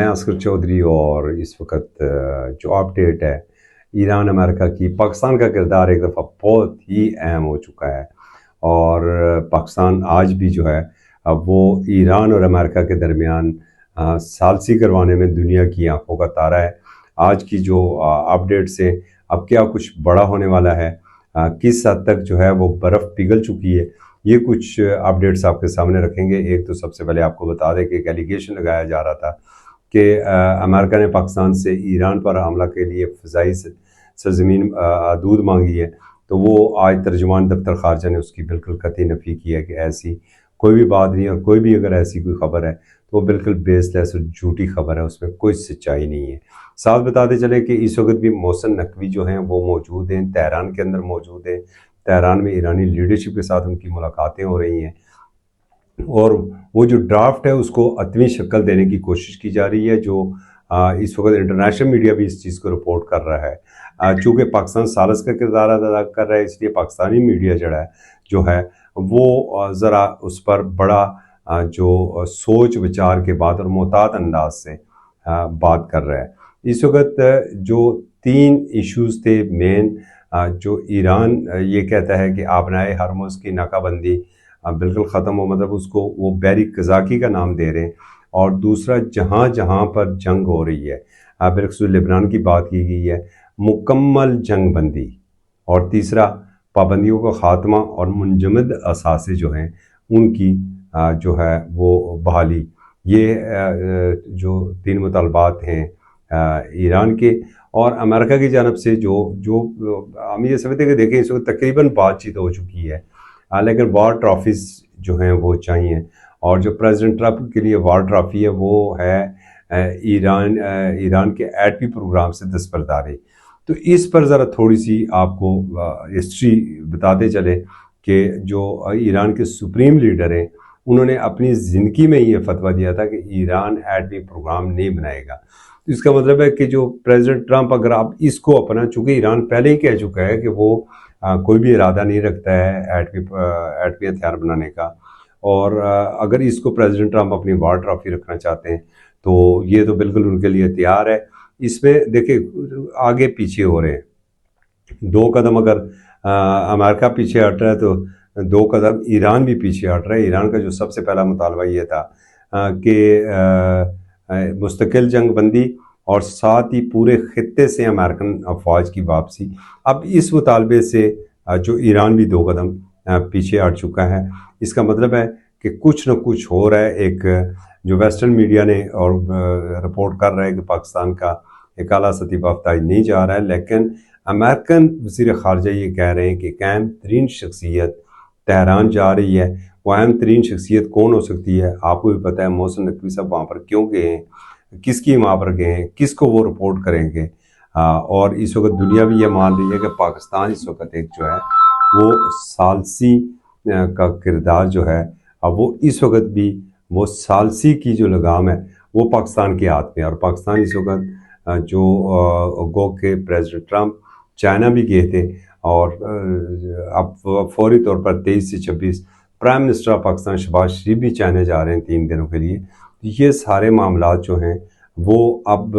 میں عسکر چودھری، اور اس وقت جو اپڈیٹ ہے ایران امریکہ کی، پاکستان کا کردار ایک دفعہ بہت ہی اہم ہو چکا ہے، اور پاکستان آج بھی جو ہے وہ ایران اور امریکہ کے درمیان ثالثی کروانے میں دنیا کی آنکھوں کا تارا ہے۔ آج کی جو اپڈیٹ سے اب کیا کچھ بڑا ہونے والا ہے، کس حد تک جو ہے وہ برف پگھل چکی ہے، یہ کچھ اپڈیٹس آپ کے سامنے رکھیں گے۔ ایک تو سب سے پہلے آپ کو بتا دیں کہ ایک ایلیگیشن لگایا جا رہا تھا کہ امریکہ نے پاکستان سے ایران پر حملہ کے لیے فضائی سرزمین حدود مانگی ہے، تو وہ آج ترجمان دفتر خارجہ نے اس کی بالکل قطعی نفی کی ہے کہ ایسی کوئی بھی بات نہیں، اور کوئی بھی اگر ایسی کوئی خبر ہے تو وہ بالکل بیس لیس اور جھوٹی خبر ہے، اس میں کوئی سچائی نہیں ہے۔ ساتھ بتاتے چلیں کہ اس وقت بھی محسن نقوی جو ہیں وہ موجود ہیں، تہران کے اندر موجود ہیں۔ تہران میں ایرانی لیڈرشپ کے ساتھ ان کی ملاقاتیں ہو رہی ہیں، اور وہ جو ڈرافٹ ہے اس کو حتمی شکل دینے کی کوشش کی جا رہی ہے، جو اس وقت انٹرنیشنل میڈیا بھی اس چیز کو رپورٹ کر رہا ہے۔ چونکہ پاکستان ثالث کا کردار ادا کر رہا ہے، اس لیے پاکستانی میڈیا جو ہے وہ ذرا اس پر بڑا جو سوچ وچار کے بعد اور محتاط انداز سے بات کر رہا ہے۔ اس وقت جو 3 ایشوز تھے مین، جو ایران یہ کہتا ہے کہ آبنائے ہرمز کی ناکہ بندی بالکل ختم ہو، مطلب اس کو وہ بحری قزاقی کا نام دے رہے ہیں، اور دوسرا جہاں جہاں پر جنگ ہو رہی ہے، بالخصوص لبنان کی بات کی گئی ہے، مکمل جنگ بندی، اور تیسرا پابندیوں کا خاتمہ اور منجمد اثاثے جو ہیں ان کی جو ہے وہ بحالی۔ یہ جو 3 مطالبات ہیں ایران کے اور امریکہ کی جانب سے، جو ہم یہ سمجھتے ہیں کہ دیکھیں اس وقت تقریباً بات چیت ہو چکی ہے، لیکن وار ٹرافیز جو ہیں وہ چاہیے، اور جو پریزیڈنٹ ٹرمپ کے لیے وار ٹرافی ہے وہ ہے ایران کے ایٹمی پروگرام سے دستبرداری۔ تو اس پر ذرا تھوڑی سی آپ کو ہسٹری بتاتے چلے کہ جو ایران کے سپریم لیڈر ہیں انہوں نے اپنی زندگی میں یہ فتویٰ دیا تھا کہ ایران ایٹمی پروگرام نہیں بنائے گا۔ تو اس کا مطلب ہے کہ جو پریزیڈنٹ ٹرمپ، اگر آپ اس کو اپنا، چونکہ ایران پہلے ہی کہہ چکا ہے کہ وہ کوئی بھی ارادہ نہیں رکھتا ہے ایٹمی ہتھیار بنانے کا، اور اگر اس کو پریزیڈنٹ ٹرمپ اپنی وار ٹرافی رکھنا چاہتے ہیں تو یہ تو بالکل ان کے لیے تیار ہے۔ اس میں دیکھیں آگے پیچھے ہو رہے ہیں، 2 قدم اگر امریکہ پیچھے ہٹ رہا ہے تو 2 قدم ایران بھی پیچھے ہٹ رہا ہے۔ ایران کا جو سب سے پہلا مطالبہ یہ تھا کہ مستقل جنگ بندی، اور ساتھ ہی پورے خطے سے امریکن افواج کی واپسی۔ اب اس مطالبے سے جو ایران بھی 2 قدم پیچھے ہٹ چکا ہے۔ اس کا مطلب ہے کہ کچھ نہ کچھ ہو رہا ہے۔ ایک جو ویسٹرن میڈیا نے اور رپورٹ کر رہا ہے کہ پاکستان کا ایک اعلیٰ سطحی وفد آج نہیں جا رہا ہے، لیکن امریکن وزیر خارجہ یہ کہہ رہے ہیں کہ اہم ترین شخصیت تہران جا رہی ہے۔ وہ اہم ترین شخصیت کون ہو سکتی ہے؟ آپ کو بھی پتہ ہے محسن نقوی صاحب وہاں پر کیوں گئے ہیں، کس کی وہاں پر گئے ہیں، کس کو وہ رپورٹ کریں گے، اور اس وقت دنیا بھی یہ مان رہی ہے کہ پاکستان اس وقت ایک جو ہے وہ ثالثی کا کردار جو ہے، اب وہ اس وقت بھی وہ ثالثی کی جو لگام ہے وہ پاکستان کے ہاتھ میں، اور پاکستان اس وقت جو گو کہ پریزیڈنٹ ٹرمپ چائنا بھی گئے تھے، اور اب فوری طور پر 23 سے 26 prime minister of Pakistan Shehbaz Sharif بھی چائنا جا رہے ہیں 3 دنوں کے لیے۔ یہ سارے معاملات جو ہیں وہ اب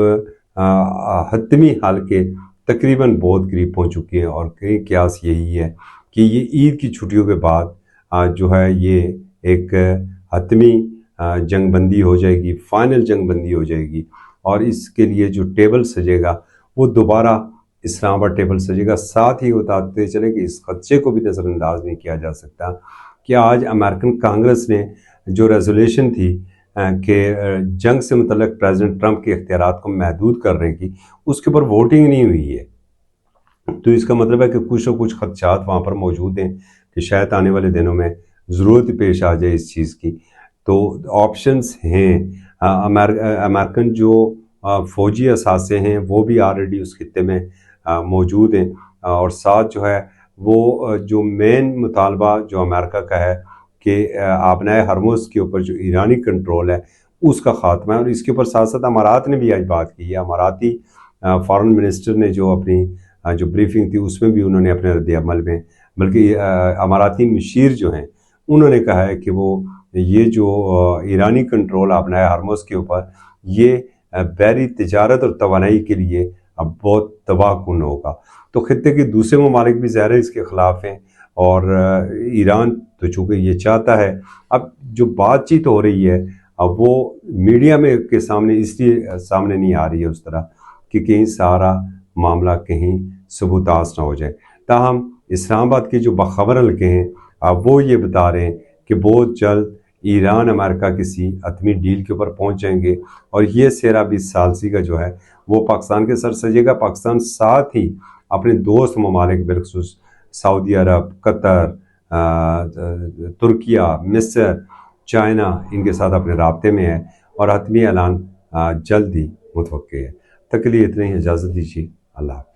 حتمی حل کے تقریباً بہت قریب پہنچ چکے ہیں، اور کئی قیاس یہی ہے کہ یہ عید کی چھٹیوں کے بعد جو ہے یہ ایک حتمی جنگ بندی ہو جائے گی، فائنل جنگ بندی ہو جائے گی، اور اس کے لیے جو ٹیبل سجے گا وہ دوبارہ اسلام آباد ٹیبل سجے گا۔ ساتھ ہی بتاتے چلے کہ اس خدشے کو بھی نظر انداز نہیں کیا جا سکتا کہ آج امریکن کانگریس نے جو ریزولوشن تھی کہ جنگ سے متعلق پریزیڈنٹ ٹرمپ کے اختیارات کو محدود کرنے کی، اس کے اوپر ووٹنگ نہیں ہوئی ہے۔ تو اس کا مطلب ہے کہ کچھ نہ کچھ خدشات وہاں پر موجود ہیں کہ شاید آنے والے دنوں میں ضرورت پیش آ جائے اس چیز کی۔ تو آپشنز ہیں، امریکن جو فوجی اثاثے ہیں وہ بھی آلریڈی اس خطے میں موجود ہیں، اور ساتھ جو ہے وہ جو مین مطالبہ جو امریکہ کا ہے کہ آبنائے ہرمز کے اوپر جو ایرانی کنٹرول ہے اس کا خاتمہ ہے، اور اس کے اوپر ساتھ ساتھ امارات نے بھی آج بات کی ہے۔ اماراتی فارن منسٹر نے جو اپنی جو بریفنگ تھی اس میں بھی انہوں نے اپنے رد عمل میں، بلکہ اماراتی مشیر جو ہیں انہوں نے کہا ہے کہ وہ یہ جو ایرانی کنٹرول آبنائے ہرمز کے اوپر، یہ بحری تجارت اور توانائی کے لیے اب بہت تباہ کن ہوگا۔ تو خطے کے دوسرے ممالک بھی ظاہر ہے اس کے خلاف ہیں، اور ایران تو چونکہ یہ چاہتا ہے، اب جو بات چیت ہو رہی ہے اب وہ میڈیا میں کے سامنے اس لیے سامنے نہیں آ رہی ہے اس طرح کہ کہیں سارا معاملہ کہیں ثبوتاس نہ ہو جائے۔ تاہم اسلام آباد کے جو باخبر حلقے ہیں اب وہ یہ بتا رہے ہیں کہ بہت جلد ایران امریکہ کسی حتمی ڈیل کے اوپر پہنچ جائیں گے، اور یہ سیرا 20 ثالثی کا جو ہے وہ پاکستان کے سر سجے گا۔ پاکستان ساتھ ہی اپنے دوست ممالک بالخصوص سعودی عرب، قطر، ترکیہ، مصر، چائنا، ان کے ساتھ اپنے رابطے میں ہے، اور حتمی اعلان جلد ہی متوقع ہے۔ تک کے لیے اتنے ہی، اجازت دیجیے، اللہ حافظ۔